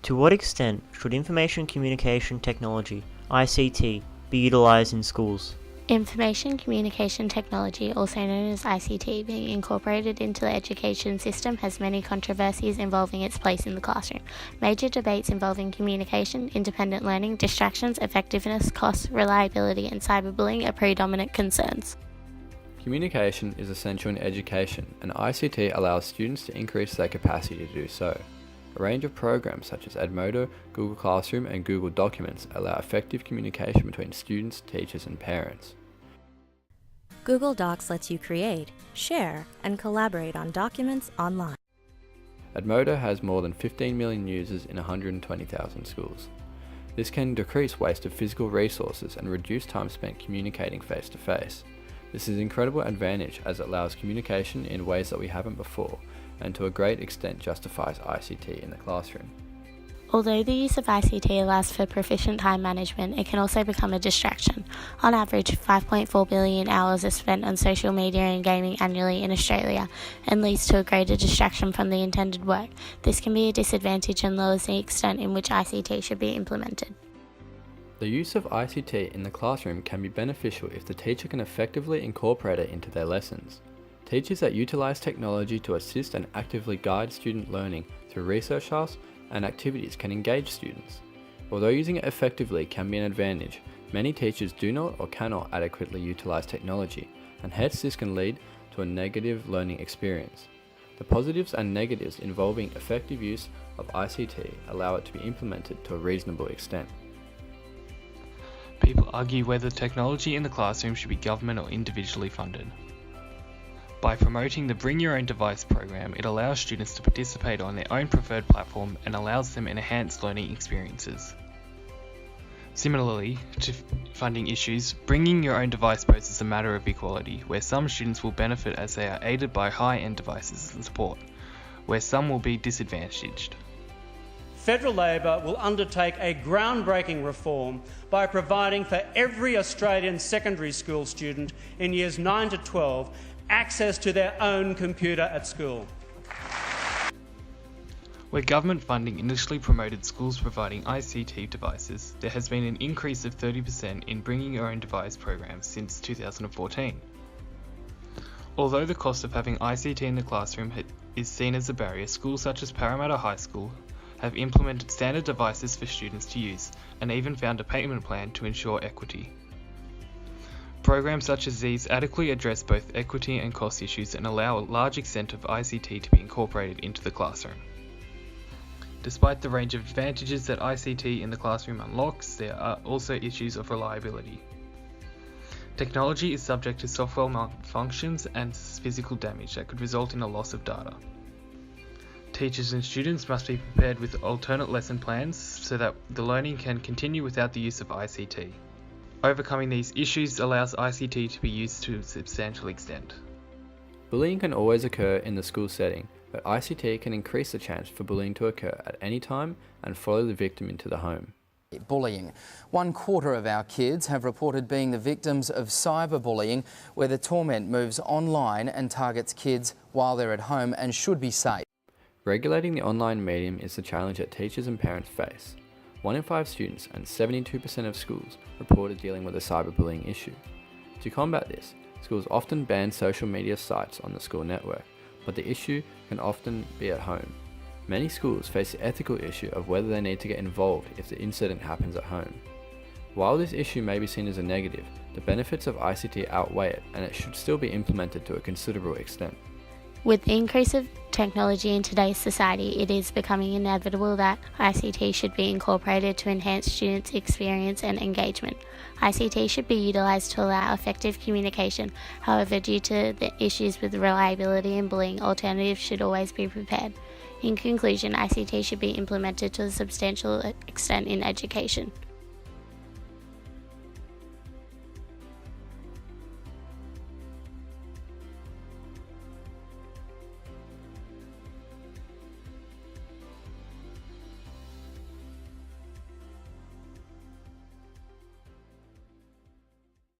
To what extent should information communication technology, ICT, be utilised in schools? Information communication technology, also known as ICT, being incorporated into the education system has many controversies involving its place in the classroom. Major debates involving communication, independent learning, distractions, effectiveness, costs, reliability, and cyberbullying are predominant concerns. Communication is essential in education, and ICT allows students to increase their capacity to do so. A range of programs such as Edmodo, Google Classroom, and Google Documents allow effective communication between students, teachers, and parents. Google Docs lets you create, share, and collaborate on documents online. Edmodo has more than 15 million users in 120,000 schools. This can decrease waste of physical resources and reduce time spent communicating face-to-face. This is an incredible advantage as it allows communication in ways that we haven't before, and to a great extent justifies ICT in the classroom. Although the use of ICT allows for proficient time management, it can also become a distraction. On average, 5.4 billion hours are spent on social media and gaming annually in Australia, and leads to a greater distraction from the intended work. This can be a disadvantage and lowers the extent in which ICT should be implemented. The use of ICT in the classroom can be beneficial if the teacher can effectively incorporate it into their lessons. Teachers that utilise technology to assist and actively guide student learning through research tasks and activities can engage students. Although using it effectively can be an advantage, many teachers do not or cannot adequately utilise technology, and hence this can lead to a negative learning experience. The positives and negatives involving effective use of ICT allow it to be implemented to a reasonable extent. People argue whether technology in the classroom should be government or individually funded. By promoting the Bring Your Own Device program, it allows students to participate on their own preferred platform and allows them enhanced learning experiences. Similarly to funding issues, bringing your own device poses a matter of equality, where some students will benefit as they are aided by high-end devices and support, where some will be disadvantaged. Federal Labor will undertake a groundbreaking reform by providing for every Australian secondary school student in years 9 to 12 access to their own computer at school. Where government funding initially promoted schools providing ICT devices, there has been an increase of 30% in Bringing Your Own Device programs since 2014. Although the cost of having ICT in the classroom is seen as a barrier, schools such as Parramatta High School have implemented standard devices for students to use and even found a payment plan to ensure equity. Programs such as these adequately address both equity and cost issues and allow a large extent of ICT to be incorporated into the classroom. Despite the range of advantages that ICT in the classroom unlocks, there are also issues of reliability. Technology is subject to software malfunctions and physical damage that could result in a loss of data. Teachers and students must be prepared with alternate lesson plans so that the learning can continue without the use of ICT. Overcoming these issues allows ICT to be used to a substantial extent. Bullying can always occur in the school setting, but ICT can increase the chance for bullying to occur at any time and follow the victim into the home. Bullying. 1/4 of our kids have reported being the victims of cyberbullying, where the torment moves online and targets kids while they're at home and should be safe. Regulating the online medium is the challenge that teachers and parents face. 1 in 5 students and 72% of schools reported dealing with a cyberbullying issue. To combat this, schools often ban social media sites on the school network, but the issue can often be at home. Many schools face the ethical issue of whether they need to get involved if the incident happens at home. While this issue may be seen as a negative, the benefits of ICT outweigh it, and it should still be implemented to a considerable extent. With the increase of technology in today's society, it is becoming inevitable that ICT should be incorporated to enhance students' experience and engagement. ICT should be utilised to allow effective communication. However, due to the issues with reliability and bullying, alternatives should always be prepared. In conclusion, ICT should be implemented to a substantial extent in education.